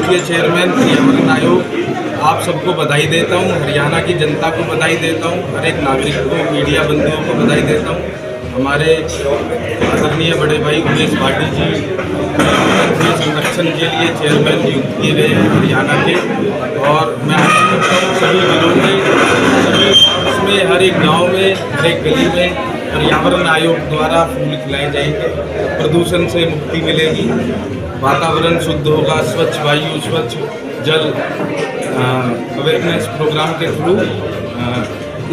पूर्व चेयरमैन पर्यावरण आयोग, आप सबको बधाई देता हूँ, हरियाणा की जनता को बधाई देता हूँ, हर एक नागरिक को, मीडिया बंधुओं को बधाई देता हूँ। हमारे आदरणीय बड़े भाई उमेश भाटी जी संरक्षण के लिए चेयरमैन नियुक्त किए गए हैं हरियाणा के, और मैं आशा करता हूँ सभी जिलों में, सभी उसमें हर एक गांव में, हर एक गली में पर्यावरण आयोग द्वारा फूल खिलाए जाएंगे, प्रदूषण से मुक्ति मिलेगी, वातावरण शुद्ध होगा, स्वच्छ वायु, स्वच्छ जल अवेयरनेस प्रोग्राम के थ्रू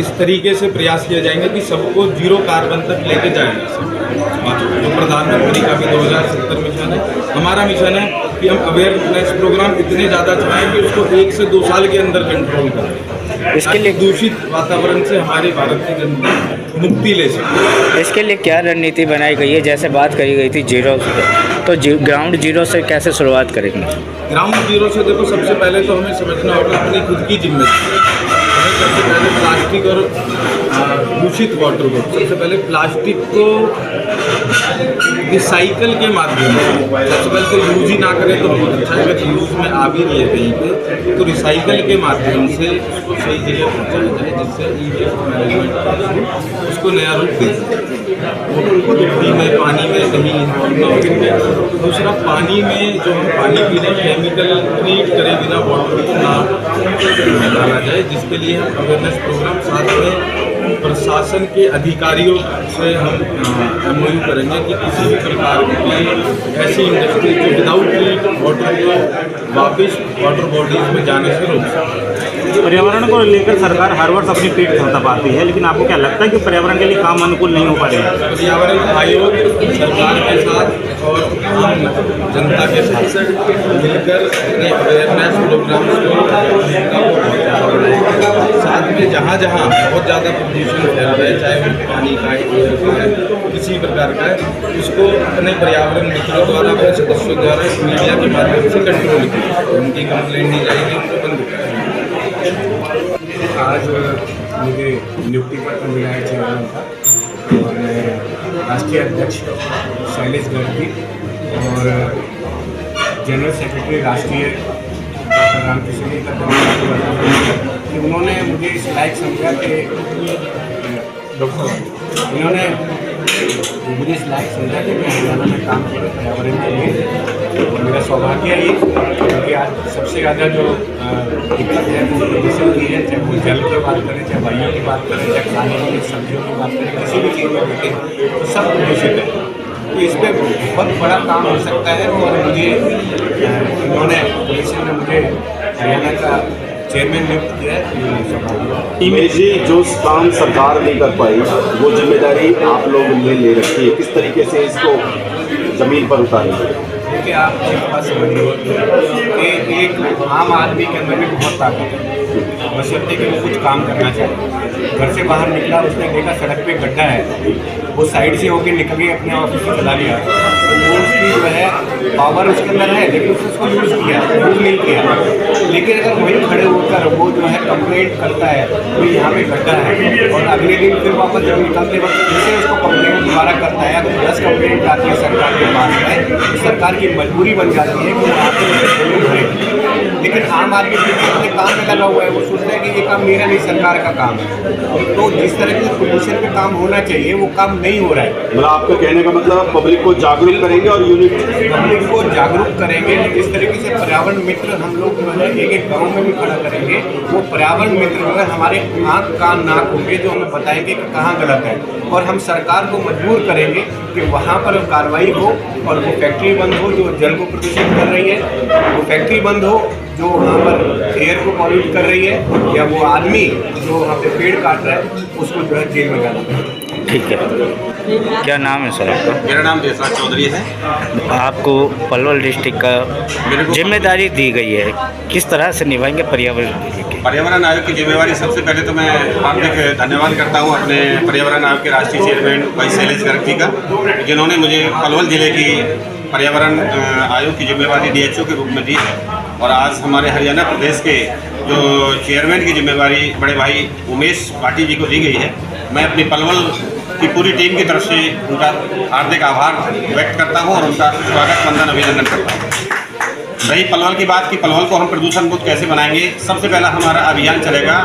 इस तरीके से प्रयास किए जाएंगे कि सबको जीरो कार्बन तक लेके जाएंगे। जो प्रधानमंत्री का भी 2070 मिशन है, हमारा मिशन है कि हम अवेयरनेस प्रोग्राम इतने ज़्यादा चलाएं कि उसको 1 से 2 साल के अंदर कंट्रोल करें, इसके लिए दूषित वातावरण से हमारे भारत की जनता मुक्ति ले सके। इसके लिए क्या रणनीति बनाई गई है? जैसे बात करी गई थी जीरो से, तो ग्राउंड जीरो से कैसे शुरुआत करेंगे? ग्राउंड जीरो से देखो, सबसे पहले तो हमें समझना होगा अपनी खुद की जिम्मेदारी। हमें सबसे पहले प्लास्टिक और दूषित वाटर को, सबसे पहले प्लास्टिक को रिसाइकल के माध्यम से, सबसे पहले तो यूज ही ना करें तो बहुत अच्छा है, अगर यूज में आ भी रही है कहीं पे तो रिसाइकल के माध्यम से उसको सही जगह पहुँचाया जाए, जिससे ई वेस्ट मैनेजमेंट उसको नया रूप दे सके। वो मिट्टी में, पानी में कहीं इन्वॉल्व ना हो। दूसरा, पानी में जो हम पानी पी रहे हैं केमिकल ट्रीट करे बिना वाटर को ना डाला जाए, जिसके लिए हम अवेयरनेस प्रोग्राम साथ में प्रशासन के अधिकारियों से हम MOU करेंगे कि किसी भी प्रकार की ऐसी इंडस्ट्री जो विदाउट ट्रीट वाटर को वापस वाटर बॉडीज में जाने से रोक सकते। पर्यावरण को लेकर सरकार हर वर्ष अपनी पीठ थपथपाती है, लेकिन आपको क्या लगता है कि पर्यावरण के लिए काम अनुकूल नहीं हो पा रहे हैं? पर्यावरण आयोग सरकार के साथ और आम जनता के साथ मिलकर अपने अवेयरनेस प्रोग्राम को साथ में जहाँ जहाँ बहुत ज़्यादा प्रदूषण फैल रहा है, चाहे वो पानी का है, एयर का है, किसी प्रकार का है, उसको अपने पर्यावरण मित्रों द्वारा, अपने सदस्यों द्वारा मीडिया के माध्यम से कंट्रोल किया, उनकी कंप्लेंट दी जाएगी, उनको बंद किया। आज मुझे नियुक्ति पत्र मिला है चेयरमैन का, और मैं राष्ट्रीय अध्यक्ष शैलेश गर्ग और जनरल सेक्रेटरी राष्ट्रीय रामकृष्ण जी का धन्यवाद कि उन्होंने मुझे इस लायक समझा कि उन्होंने मुझे इस लायक समझा कि मैं हरियाणा में काम करूँ पर्यावरण के लिए। और मेरा सौभाग्य है क्योंकि आज सबसे ज़्यादा जो दिक्कत है वो प्रदूषण की है, चाहे वो जल की बात करें, चाहे वायु की बात करें, चाहे खाने वाली सब्जियों की बात करें, किसी भी चीज़ में देखें तो सब प्रदूषित है। तो इस पर बहुत बड़ा काम हो सकता है, और मुझे उन्होंने कमीशन ने मुझे हरियाणा का चेयरमैन नियुक्त किया है। उमेश जी, जो काम सरकार नहीं कर पाई वो जिम्मेदारी आप लोगों ने ले रखी है, किस तरीके से इसको ज़मीन पर उतारेंगे? क्योंकि आप एक बात समझिए कि एक आम आदमी के अंदर भी बहुत ताकत है, बशर्ते कि वो कुछ काम करना चाहे। घर से बाहर निकला, उसने देखा सड़क पे गड्ढा है, वो साइड से होकर निकल के अपने ऑफिस में चला गया, तो वो उसकी जो है पावर उसके अंदर है, लेकिन उसने उसको यूज़ नहीं किया। लेकिन अगर वहीं खड़े होकर वो जो है कंप्लेंट करता है तो यहाँ पे गड्ढा है, और अगले दिन फिर वापस जब निकलते वक्त फिर से उसको कंप्लेंट दोबारा करता है, अगर 10 कंप्लेंट आती है सरकार के पास में तो सरकार की मजबूरी बन जाती है कि वो आकर भरे। लेकिन आम आदमी अपने काम में लगा हुआ है, वो सोचता है कि ये काम मेरा नहीं, सरकार का काम है। तो जिस तरह के पोल्यूशन पे काम होना चाहिए वो काम नहीं हो रहा है। मतलब आपका कहने का मतलब पब्लिक को जागरूक करेंगे और यूनिट पब्लिक को जागरूक करेंगे, जिस तरीके से पर्यावरण मित्र हम लोग जो है एक गाँव में भी खड़ा करेंगे, वो पर्यावरण मित्र अगर हमारे आँख कान नाक होंगे जो हमें बताएंगे कि कहाँ गलत है, और हम सरकार को मजबूर करेंगे कि वहाँ पर कार्रवाई हो, और वो फैक्ट्री बंद हो जो जल को प्रदूषित कर रही है, वो फैक्ट्री बंद हो जो वहाँ पर एयर को पॉल्यूट कर रही है, या वो आदमी जो वहाँ पे पेड़ काट रहा है उसको जो है जेल में जाना है। ठीक है, क्या नाम है सर आपका? मेरा नाम देवराज चौधरी है। आपको पलवल डिस्ट्रिक्ट का जिम्मेदारी दी गई है, किस तरह से निभाएंगे पर्यावरण आयोग की जिम्मेवारी? सबसे पहले तो मैं हार्दिक धन्यवाद करता हूं अपने पर्यावरण आयोग के राष्ट्रीय चेयरमैन भाई शैलेश गर्ग जी का, जिन्होंने मुझे पलवल जिले की पर्यावरण आयोग की जिम्मेवारी DHO के रूप में दी है। और आज हमारे हरियाणा प्रदेश के जो चेयरमैन की जिम्मेवारी बड़े भाई उमेश भाटी जी को दी गई है, मैं अपनी पलवल की पूरी टीम की तरफ से उनका हार्दिक आभार व्यक्त करता हूं और उनका स्वागत वंदन अभिनंदन करता हूं। रही पलवल की बात कि पलवल को हम प्रदूषण मुक्त कैसे बनाएंगे, सबसे पहला हमारा अभियान चलेगा।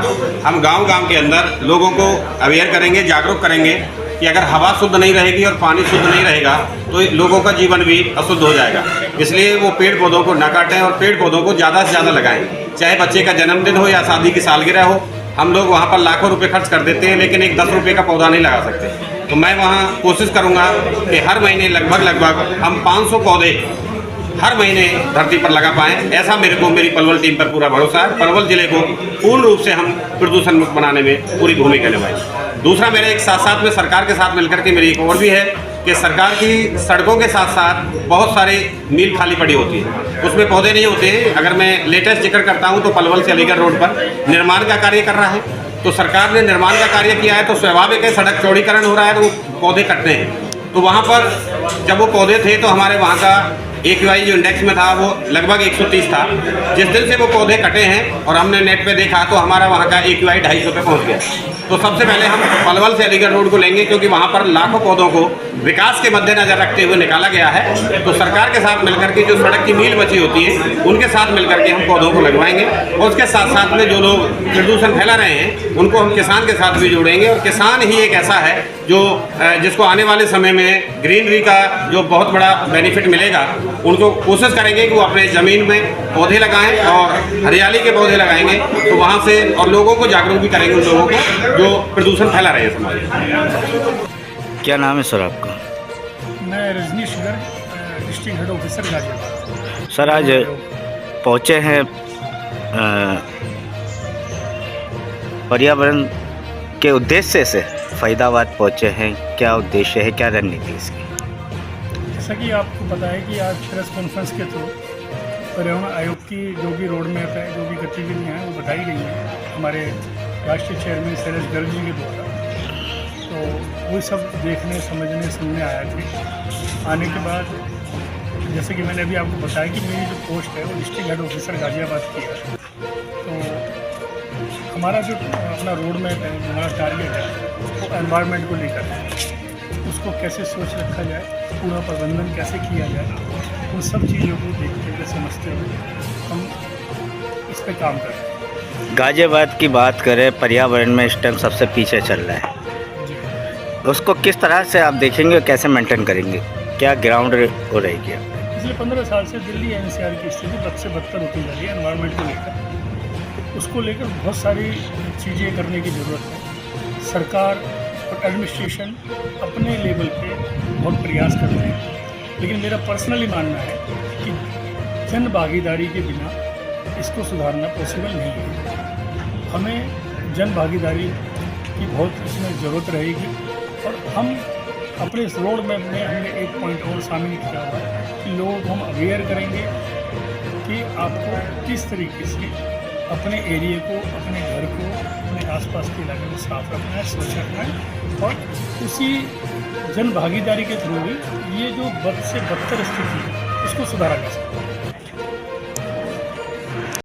हम गांव-गांव के अंदर लोगों को अवेयर करेंगे, जागरूक करेंगे कि अगर हवा शुद्ध नहीं रहेगी और पानी शुद्ध नहीं रहेगा तो लोगों का जीवन भी अशुद्ध हो जाएगा। इसलिए वो पेड़ पौधों को न काटें और पेड़ पौधों को ज़्यादा से ज़्यादा लगाएं। चाहे बच्चे का जन्मदिन हो या शादी की सालगिरह हो, हम लोग वहाँ पर लाखों रुपए खर्च कर देते हैं, लेकिन एक 10 रुपये का पौधा नहीं लगा सकते। तो मैं वहाँ कोशिश करूँगा कि हर महीने लगभग हम 500 पौधे हर महीने धरती पर लगा पाएँ। ऐसा मेरे को मेरी पलवल टीम पर पूरा भरोसा है। पलवल जिले को पूर्ण रूप से हम प्रदूषण मुक्त बनाने में पूरी भूमिका निभाएंगे। दूसरा, मेरे एक साथ में सरकार के साथ मिलकर के मेरी एक और भी है कि सरकार की सड़कों के साथ साथ बहुत सारे मील खाली पड़ी होती है, उसमें पौधे नहीं होते हैं। अगर मैं लेटेस्ट जिक्र करता हूँ तो पलवल से अलीगढ़ रोड पर निर्माण का कार्य कर रहा है, तो सरकार ने निर्माण का कार्य किया है तो स्वाभाविक है सड़क चौड़ीकरण हो रहा है तो वो पौधे कटने हैं। तो वहाँ पर जब वो पौधे थे तो हमारे वहाँ का AQI जो इंडेक्स में था वो लगभग 130 था। जिस दिन से वो पौधे कटे हैं और हमने नेट पे देखा तो हमारा वहाँ का AQI 250 पे पहुँच गया। तो सबसे पहले हम पलवल से अलीगढ़ रोड को लेंगे, क्योंकि वहाँ पर लाखों पौधों को विकास के मद्देनजर रखते हुए निकाला गया है। तो सरकार के साथ मिलकर के जो सड़क की मील बची होती है उनके साथ मिलकर के हम पौधों को लगवाएंगे, और उसके साथ साथ में जो लोग प्रदूषण फैला रहे हैं उनको हम किसान के साथ भी जोड़ेंगे। और किसान ही एक ऐसा है जो जिसको आने वाले समय में ग्रीनरी का जो बहुत बड़ा बेनिफिट मिलेगा, उनको कोशिश करेंगे कि वो अपने ज़मीन में पौधे लगाएं और हरियाली के पौधे लगाएंगे तो वहाँ से, और लोगों को जागरूक भी करेंगे उन लोगों को जो प्रदूषण फैला रहे हैं समाज में। क्या नाम है सर आपका? मैं Rajneesh Garg, district head officer Ghaziabad. Sir आज पहुँचे हैं पर्यावरण के उद्देश्य से फरीदाबाद पहुँचे हैं, क्या उद्देश्य है, क्या रणनीति इसकी? जैसा कि आपको पता है कि आज प्रेस कॉन्फ्रेंस के थ्रू पर्यावरण आयोग की जो भी रोड मैप है, जो भी गतिविधियाँ हैं वो बताई गई हैं हमारे राष्ट्रीय चेयरमैन शैलेश गर्ग जी के द्वारा। तो वो सब देखने समझने सुनने आया थे। आने के बाद जैसे कि मैंने अभी आपको बताया कि मेरी जो पोस्ट है वो डिस्ट्रिक्ट हेड ऑफिसर गाजियाबाद की है। तो हमारा जो अपना रोड मैप है, हमारा टारगेट है वो एनवायरनमेंट को लेकर है। उसको कैसे सोच रखा जाए, पूरा प्रबंधन कैसे किया जाए, उन सब चीज़ों को देखते हुए समझते हुए हम इस पर काम कर रहे हैं। गाजियाबाद की बात करें, पर्यावरण में इस टाइम सबसे पीछे चल रहा है, उसको किस तरह से आप देखेंगे, कैसे मेंटेन करेंगे, क्या ग्राउंड हो रहेगी? पिछले 15 साल से दिल्ली NCR की स्थिति बद से बदतर होती जा रही है एनवायरनमेंट को लेकर। उसको लेकर बहुत सारी चीज़ें करने की ज़रूरत है। सरकार और एडमिनिस्ट्रेशन अपने लेवल पे बहुत प्रयास कर रहे हैं, लेकिन मेरा पर्सनली मानना है कि जन भागीदारी के बिना इसको सुधारना पॉसिबल नहीं है। हमें जन भागीदारी की बहुत इसमें ज़रूरत रहेगी। और हम अपने इस रोड मैप में हमने एक पॉइंट और शामिल किया हुआ है कि लोगों को हम अवेयर करेंगे कि आपको किस तरीके से अपने एरिया को, अपने घर को, अपने आसपास के इलाके को साफ रखना है, स्वच्छ रखना है। और उसी जन भागीदारी के थ्रू भी ये जो बद से बदतर स्थिति है उसको सुधारा जा सकता है।